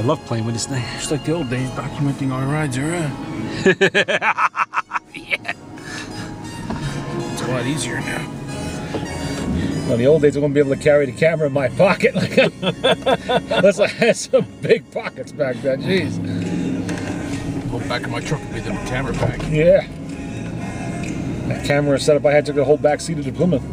love playing with this thing. Just like the old days, documenting our rides around. Yeah. It's a lot easier now. Well, in the old days, I wouldn't be able to carry the camera in my pocket. Unless I had some big pockets back then. Jeez. The whole back of my truck would be the camera bag. Yeah. That camera setup I had took the whole back seat of the Plymouth.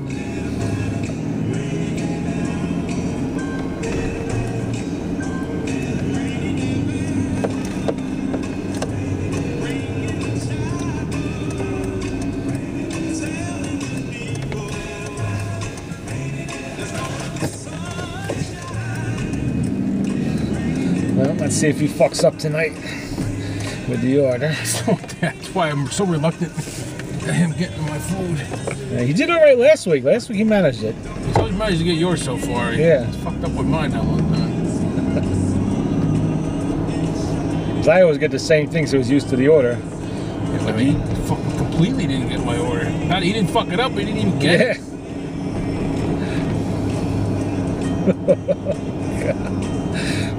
Well, let's see if he fucks up tonight with the order. So that's why I'm so reluctant at him getting my food. Yeah, he did all right last week. Last week he managed it. He's always managed to get yours so far. Yeah. He's fucked up with mine that one time. 'Cause I always get the same thing, so he's used to the order. Yeah, but he fucking completely didn't get my order. Not, he didn't fuck it up, he didn't even get it.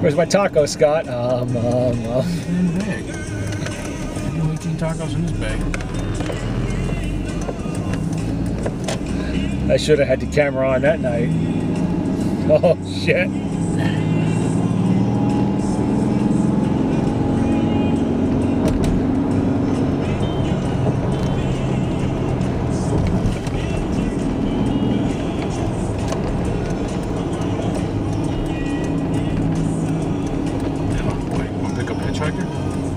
Where's my taco, Scott? In the bag. 18 tacos in this bag. I should have had the camera on that night. Oh, shit.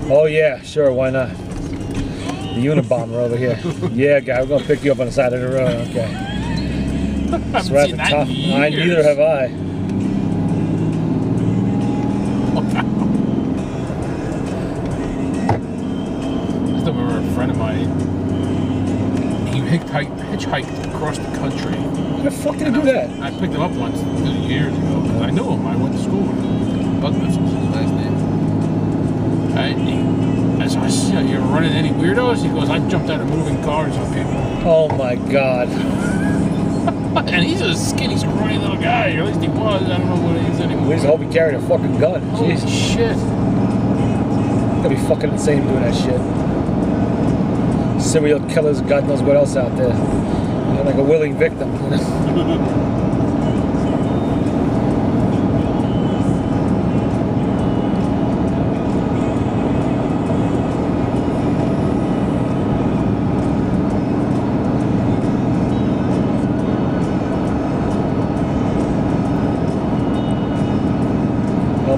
Oh yeah, sure, why not? The Unabomber over here. Yeah, guy, we're gonna pick you up on the side of the road, okay. That's right at the top. Neither have I. I still remember a friend of mine, he hitchhiked across the country. How the fuck did he do that? I picked him up once years ago, because I knew him, I went to school with him. Buckness was his last name. I said, "You're running any weirdos?" He goes, "I've jumped out of moving cars on people." Oh my god. And he's a skinny, scrawny little guy. Or at least he was. I don't know what he is anymore. We just hope he carried a fucking gun. Holy Jesus. shit. Gotta be fucking insane doing that shit. Serial killers, God knows what else out there. You're like a willing victim.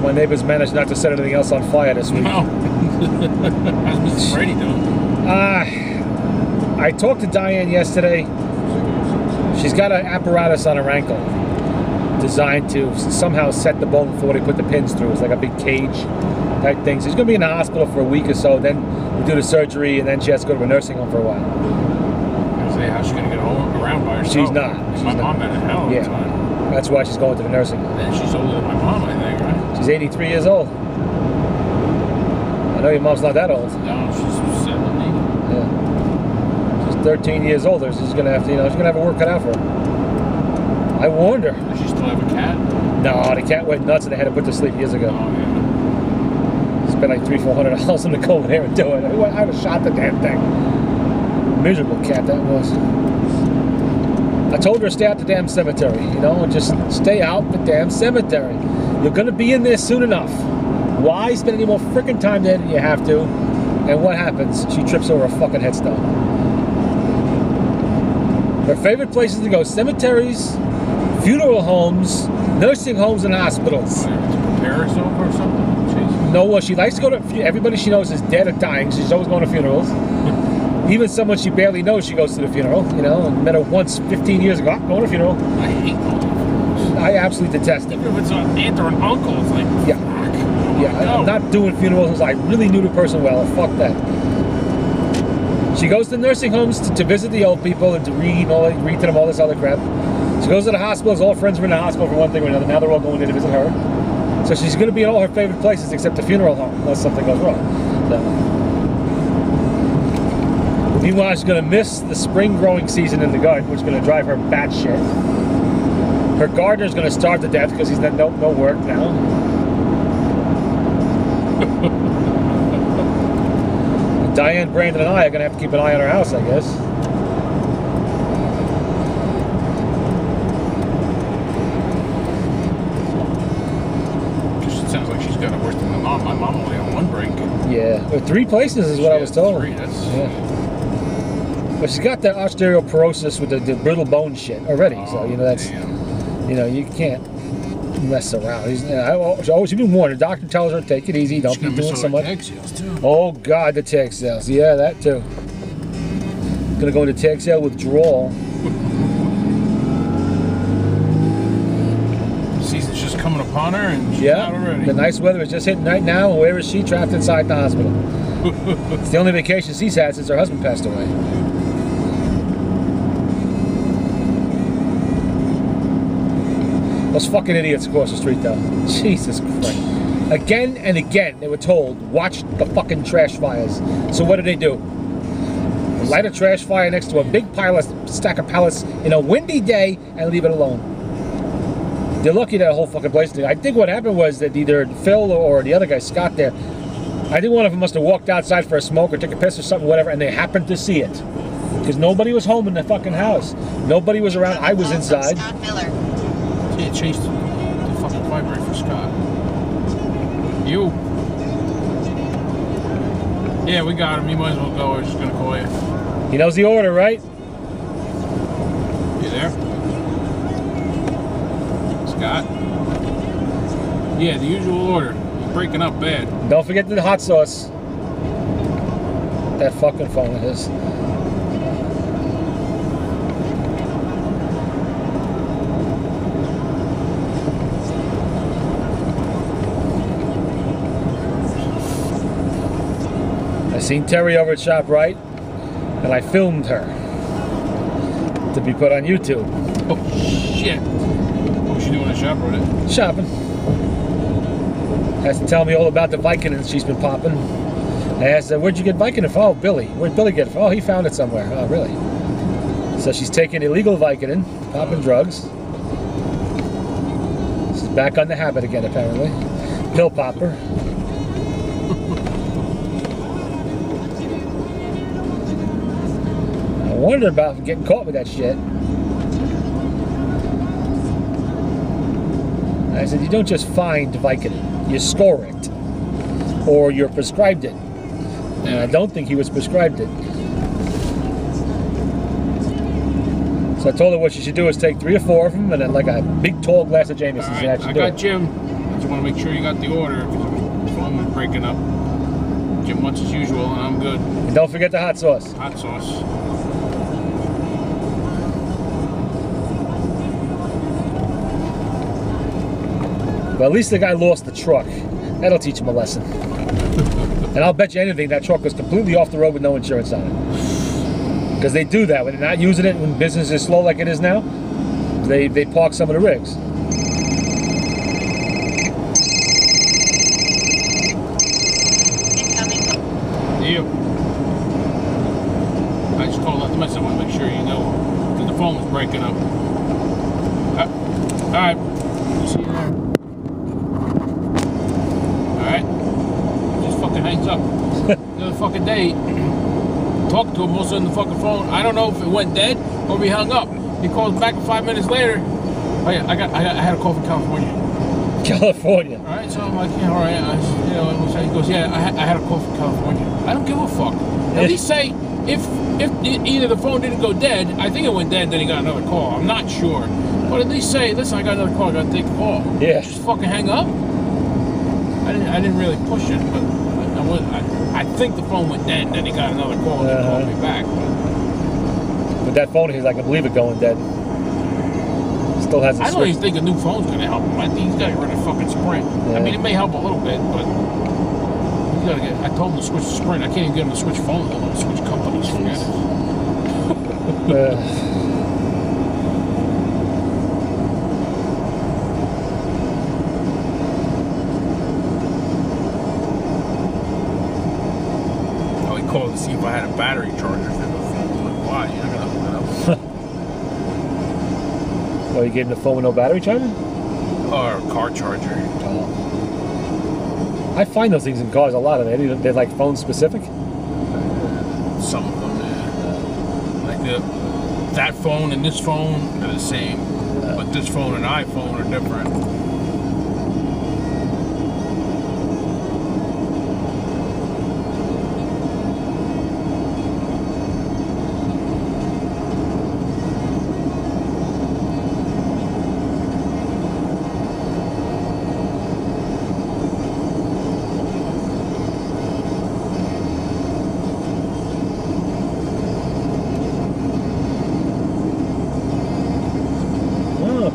My neighbors managed not to set anything else on fire this week. No. How's Mrs. Brady doing? I talked to Diane yesterday. She's got an apparatus on her ankle designed to somehow set the bone before they put the pins through. It's like a big cage type thing. So she's going to be in the hospital for a week or so. Then we do the surgery, and then she has to go to a nursing home for a while. I was going to say, how's she going to get around by herself? She's not. My mom had a hell of a time. That's why she's going to the nursing home. And she's older than my mom, I think, right? She's 83 years old. I know your mom's not that old. No, she's 70. Yeah. She's 13 years older. She's gonna have to, she's gonna have her work cut out for her. I warned her. Does she still have a cat? No, the cat went nuts and they had to put to sleep years ago. Oh, yeah. Spent like $300-400 on the go in there and do it. I would have shot the damn thing. Miserable cat that was. I told her to stay out the damn cemetery, and just stay out the damn cemetery. You're gonna be in there soon enough. Why spend any more freaking time there than you have to? And what happens? She trips over a fucking headstone. Her favorite places to go: cemeteries, funeral homes, nursing homes, and hospitals. To prepare herself or something? Jeez. No, well, she likes to go to, everybody she knows is dead or dying, so she's always going to funerals. Even someone she barely knows, she goes to the funeral, and met her once 15 years ago. Going to a funeral. I hate going to funerals. I absolutely detest it. Even if it's an aunt or an uncle, it's like, Yeah. fuck. Yeah, I'm not doing funerals unless I really knew the person well. Fuck that. She goes to nursing homes to visit the old people and to read to them all this other crap. She goes to the hospitals. All her friends are in the hospital for one thing or another. Now they're all going in to visit her. So she's going to be in all her favorite places except the funeral home, unless something goes wrong. So. Meanwhile, she's going to miss the spring growing season in the garden, which is going to drive her batshit. Her gardener's going to starve to death because he's got no work now. Diane, Brandon, and I are gonna have to keep an eye on our house, I guess. It sounds like she's got it worse than my mom. My mom only had one break. Yeah, or 3 places is what I was told. 3, that's... Yeah. But she's got that osteoporosis with the brittle bone shit already, so you know that's, you know, you can't mess around. She's been warned. The doctor tells her, take it easy, don't be doing so much. Tag sales too. Oh God, the tag sales. Yeah, that too. Gonna go into tag sale withdrawal. Season's just coming upon her, and she's out already. The nice weather is just hitting right now. Where is she? Trapped inside the hospital. It's the only vacation she's had since her husband passed away. Those fucking idiots across the street, though. Jesus Christ. Again and again, they were told, watch the fucking trash fires. So what do? Light a trash fire next to a big stack of pallets in a windy day and leave it alone. They're lucky that whole fucking place thing. I think what happened was that either Phil or the other guy, Scott, there, I think one of them must have walked outside for a smoke or took a piss or something, whatever, and they happened to see it. Because nobody was home in the fucking house. Nobody was around. I was inside. Can't change the fucking vibrate for Scott. You. Yeah, we got him. You might as well go. I was just gonna call you. He knows the order, right? You there? Scott? Yeah, the usual order. He's breaking up bad. Don't forget the hot sauce. That fucking phone it is. I seen Terry over at ShopRite, and I filmed her to be put on YouTube. Oh shit! What was she doing at ShopRite? Shopping. Has to tell me all about the Vicodin she's been popping. I asked her, where'd you get Vicodin from? Oh, Billy. Where'd Billy get it from? Oh, he found it somewhere. Oh, really? So she's taking illegal Vicodin, popping drugs. She's back on the habit again, apparently. Pill popper. I wondered about getting caught with that shit. I said, you don't just find Vicodin. You score it. Or you're prescribed it. And I don't think he was prescribed it. So I told her what she should do is take 3 or 4 of them and then like a big tall glass of Jameson's. Right, I got Jim. I just want to make sure you got the order because the phone was breaking up. Jim wants as usual and I'm good. And don't forget the hot sauce. Hot sauce. But at least the guy lost the truck. That'll teach him a lesson. And I'll bet you anything that truck was completely off the road with no insurance on it. Because they do that when they're not using it, when business is slow like it is now. They park some of the rigs. You. I just called out the message. I want to make sure you know because the phone was breaking up. All right. See you there. Alright. Just fucking hangs up. Another fucking day. Talking to him most on the fucking phone. I don't know if it went dead or we hung up. He calls back 5 minutes later. Oh yeah, I had a call from California. California. Alright, so I'm like, yeah, alright. You know, he goes, yeah, I had a call from California. I don't give a fuck. At least say if either the phone didn't go dead, I think it went dead, then he got another call. I'm not sure. But at least say, listen, I got another call, I gotta take a call. Yeah. Just fucking hang up. I didn't really push it, but I think the phone went dead, and then he got another call and he called me back. With that phone, he's like, I believe it going dead. Still hasn't I don't even think a new phone's gonna help him. I think he's gotta get rid of fucking Sprint. Yeah. I mean, it may help a little bit, but he's gotta get. I told him to switch to Sprint. I can't even get him to switch phones. I want to switch companies. Forget it. Called to see if I had a battery charger for the phone. Like, why? You're not gonna hook it up. Oh, you gave him the phone with no battery charger? Or a car charger. Oh. I find those things in cars a lot of them. They're like phone specific. Some of them, yeah. Like that phone and this phone are the same, but this phone and iPhone are different.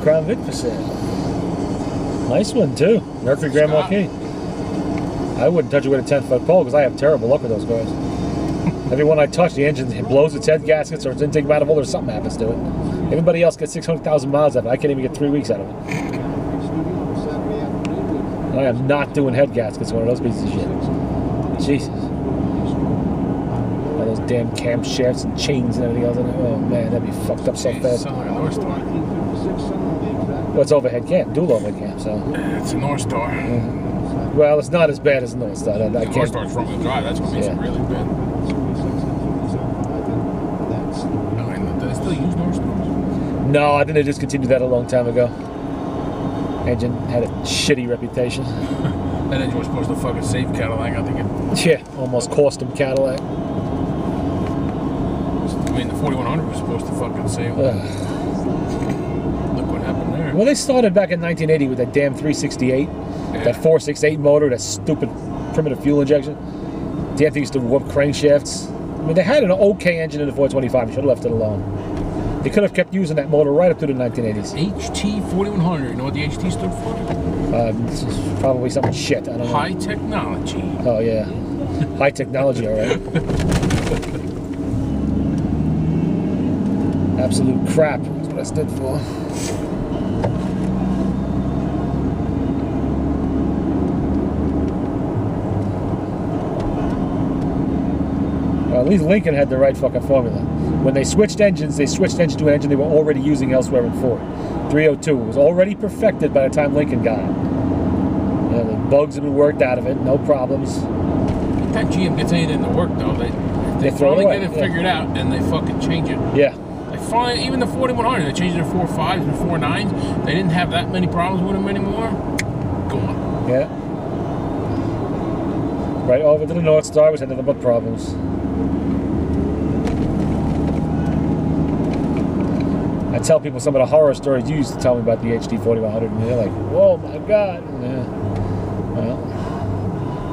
Crown Vic for sale. Nice one too. Mercury Grand Marquis. I wouldn't touch it with a 10-foot pole because I have terrible luck with those cars. Every one I touch, the engine blows its head gaskets or its intake manifold or something happens to it. Everybody else gets 600,000 miles out of it. I can't even get 3 weeks out of it. And I am not doing head gaskets with one of those pieces of shit. Jesus. All those damn camshafts and chains and everything else in it. Oh man, that'd be fucked up so fast. Sounds like a North Star. Well, it's overhead cam, dual overhead cam, so. It's a North Star. Well, it's not as bad as North Star. North Star's front wheel drive, that's what makes it really bad. I mean, do they still use North Stars? No, I think they discontinued that a long time ago. Engine had a shitty reputation. That engine was supposed to fucking save Cadillac, I think. Yeah, almost cost them Cadillac. I mean, the 4100 was supposed to fucking save them. Well, they started back in 1980 with that damn 368, that 468 motor, that stupid primitive fuel injection. Damn thing used to warp crankshafts. I mean, they had an okay engine in the 425. You should have left it alone. They could have kept using that motor right up to the 1980s. HT 4100. You know what the HT stood for? It's probably something shit. I don't know. High technology. Oh yeah, high technology. All right. Absolute crap. That's what I stood for. At least Lincoln had the right fucking formula. When they switched engines, they switched engine to an engine they were already using elsewhere in Ford. 302. It was already perfected by the time Lincoln got it. You know, the bugs have been worked out of it, no problems. That GM gets anything to work though, they throw it away. Get it figured out and they fucking change it. Yeah. They find even the 4100, they changed their 4.5s and 4.9s. They didn't have that many problems with them anymore. Gone. Yeah. Right over to the North Star, which had nothing but problems. I tell people some of the horror stories you used to tell me about the HT 4100, and they're like, "Whoa, my God!" Yeah. Well,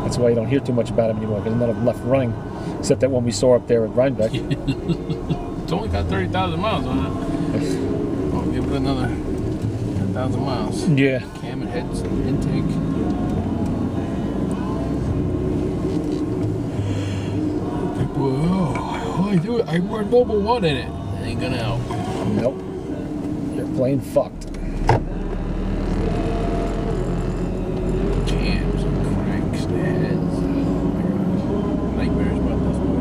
that's why you don't hear too much about them anymore, because none of them left running, except that one we saw up there at Rhinebeck. It's only got 30,000 miles on it. I'll give it another 10,000 miles. Yeah. Cam and heads and intake. Whoa! I run Mobile 1 in it. It ain't gonna help. Nope. You're plain fucked. Jams and cranks and heads. Oh my God. Nightmares about this one.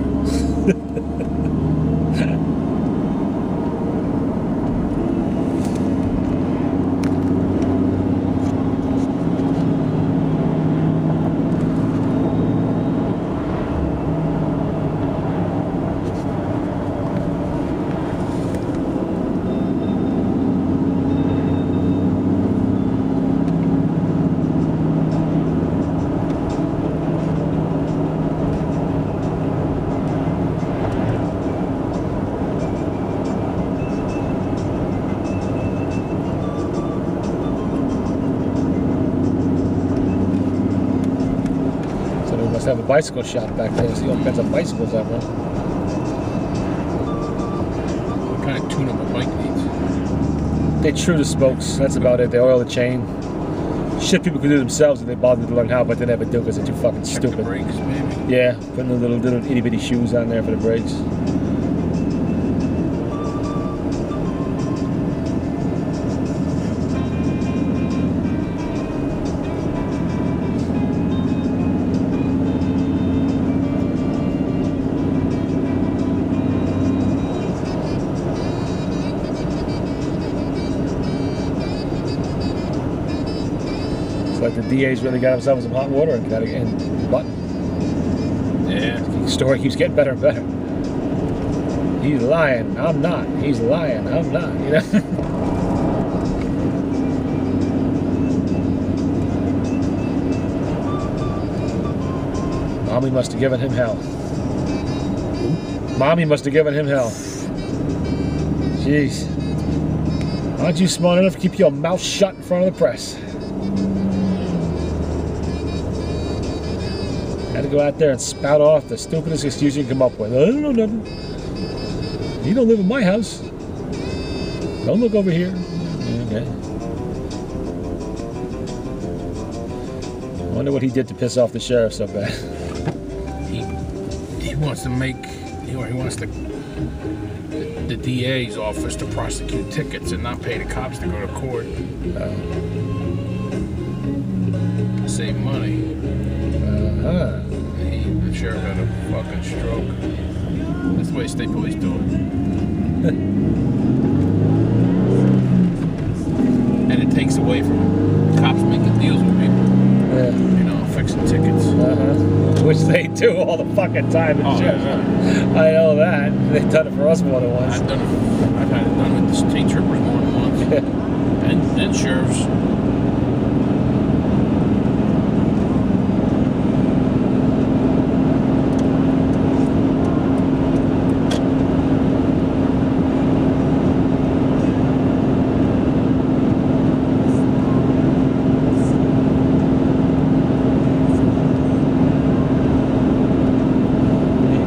Have a bicycle shop back there. See all kinds of bicycles out there. What kind of tune-up a bike needs? They true the spokes. That's about it. They oil the chain. Shit people could do themselves if they bothered to learn how, but they never do because they're too fucking Check stupid. the brakes, maybe. Yeah, putting the little itty bitty shoes on there for the brakes. Like the DA's really got himself some hot water and got to get in button. Yeah. The story keeps getting better and better. He's lying. I'm not. He's lying. I'm not. You know. Mommy must have given him hell. Mommy must have given him hell. Jeez. Aren't you smart enough to keep your mouth shut in front of the press? Had to go out there and spout off the stupidest excuse you can come up with. I don't know nothing. You don't live in my house. Don't look over here. Okay. I wonder what he did to piss off the sheriff so bad. He wants to make, he wants the DA's office to prosecute tickets and not pay the cops to go to court. Save money. The sheriff had a fucking stroke. That's the way state police do it. And it takes away from cops making deals with people. Yeah. You know, fixing tickets. Which they do all the fucking time. Oh, yeah. I know that. They've done it for us more than once. I've had it done with the state troopers more than once. and sheriffs.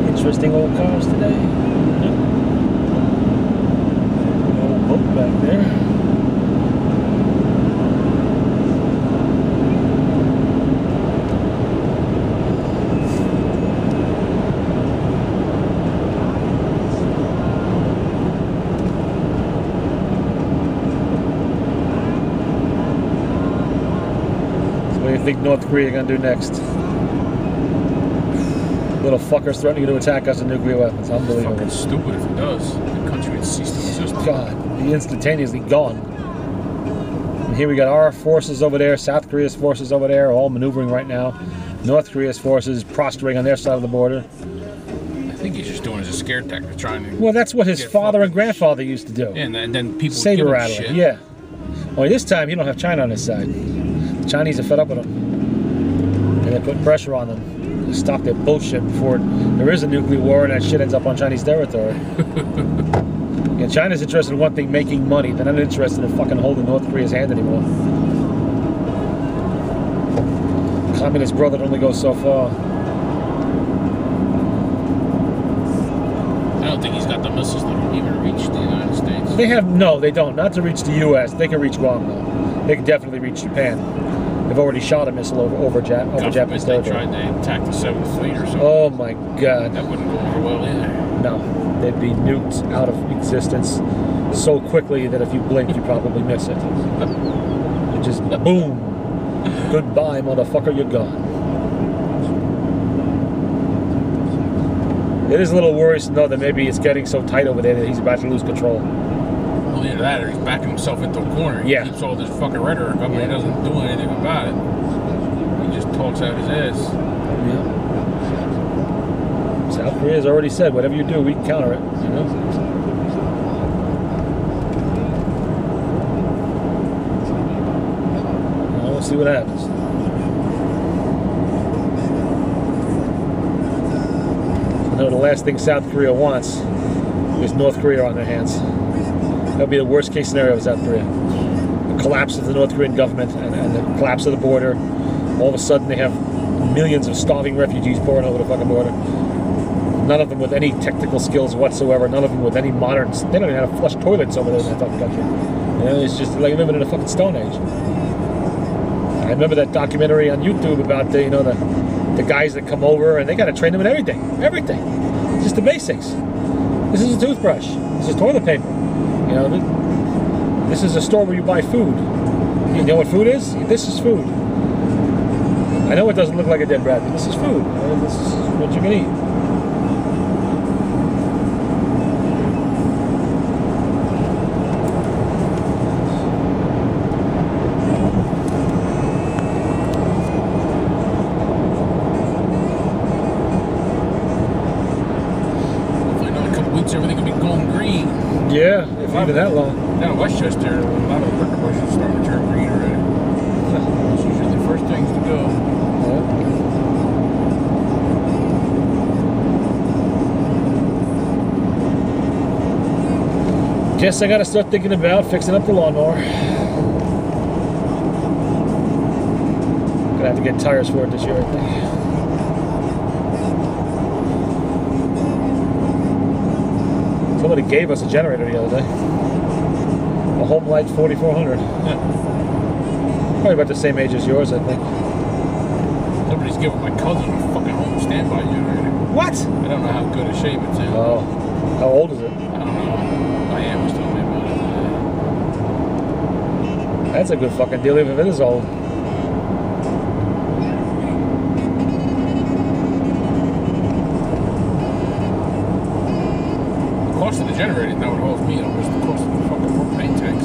Interesting old cars today. Old boat back there. So what do you think North Korea gonna do next? Little fuckers threatening to attack us with nuclear weapons. Unbelievable. Fucking stupid if it does. The country would cease to exist. God, be instantaneously gone. And here we got our forces over there, South Korea's forces over there, all maneuvering right now. North Korea's forces prostrating on their side of the border. I think he's just doing it as a scare tactic, trying to. Well, that's what his father and grandfather used to do. Yeah, and then people Saber give him rattling, shit. yeah. Only this time, you don't have China on his side. The Chinese are fed up with him. And they're putting pressure on them to stop their bullshit before there is a nuclear war and that shit ends up on Chinese territory. And China's interested in one thing, making money. They're not interested in fucking holding North Korea's hand anymore. Communist brother only goes so far. I don't think he's got the missiles that can even reach the United States. They have, no, they don't. Not to reach the U.S. They can reach Guam, though. They can definitely reach Japan. They've already shot a missile over Japanese They territory. tried to attack the 7th Fleet or something. Oh my God. That wouldn't go over well either. No, they'd be nuked out of existence so quickly that if you blink, you probably miss it. It just boom. Goodbye, motherfucker, you're gone. It is a little worrisome, though, that maybe it's getting so tight over there that he's about to lose control. Well, either that or he's backing himself into a corner. He keeps all this fucking rhetoric up and he doesn't do anything about it. He just talks out his ass. Yeah. South Korea's already said, whatever you do, we can counter it, you know? Well, we'll see what happens. I know the last thing South Korea wants is North Korea on their hands. That would be the worst case scenario of South Korea. The collapse of the North Korean government and the collapse of the border. All of a sudden they have millions of starving refugees pouring over the fucking border. None of them with any technical skills whatsoever. None of them with any modern... They don't even have flush toilets over there in that fucking country. You know, it's just like living in a fucking Stone Age. I remember that documentary on YouTube about the, you know, the guys that come over and they got to train them in everything. Everything. Just the basics. This is a toothbrush. This is toilet paper. You know, this is a store where you buy food. You know what food is? This is food. I know it doesn't look like a dead rat, but this is food. This is what you can eat. months, everything will be going green. Yeah, if even that long. Down in Westchester, a lot of the bricker bushes are starting to turn green already. It's usually the first things to go. Guess I gotta start thinking about fixing up the lawnmower. Gonna have to get tires for it this year, I think. Somebody gave us a generator the other day. A Homelight 4400. Yeah. Probably about the same age as yours, I think. Somebody's giving my cousin a fucking home standby generator. What? I don't know how good a shape it's in. Oh. How old is it? I don't know. My aunt was telling me about it. That's a good fucking deal, even if it is old. The cost of the generator is not what holds me up. It's the cost of the fucking propane tanks.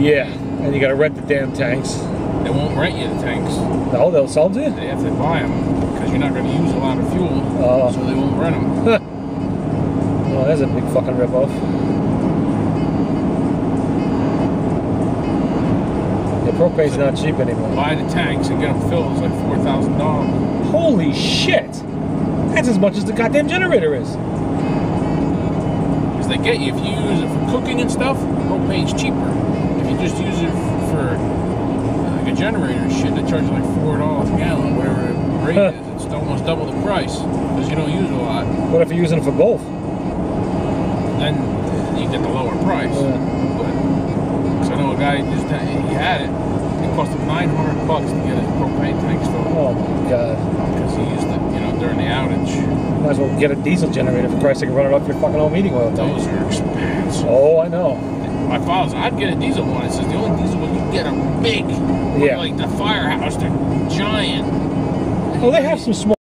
Yeah, and you gotta rent the damn tanks. They won't rent you the tanks. No, they'll sell them to you? They have to buy them because you're not going to use a lot of fuel, so they won't rent them. Oh, that's a big fucking ripoff. The propane's not cheap anymore. Buy the tanks and get them filled. It's like $4,000. Holy shit! That's as much as the goddamn generator is. Because they get you, if you use it for cooking and stuff, propane's cheaper. If you just use it for like a generator and shit, they charge you like $4 a gallon, whatever the rate is. It's almost double the price because you don't use it a lot. What if you're using it for both? Then you get the lower price. Yeah. But because I know a guy just he had it. It cost him $900 to get his propane tanks filled. Oh my god. Because he used it, during the outage. Might as well get a diesel generator for Christ's sake and run it off your fucking old heating oil tank. Those are expensive. Oh, I know. My father said, I'd get a diesel one. It says the only diesel one you get are big. Yeah. Like the Firehouse, they're giant. Oh, they have some small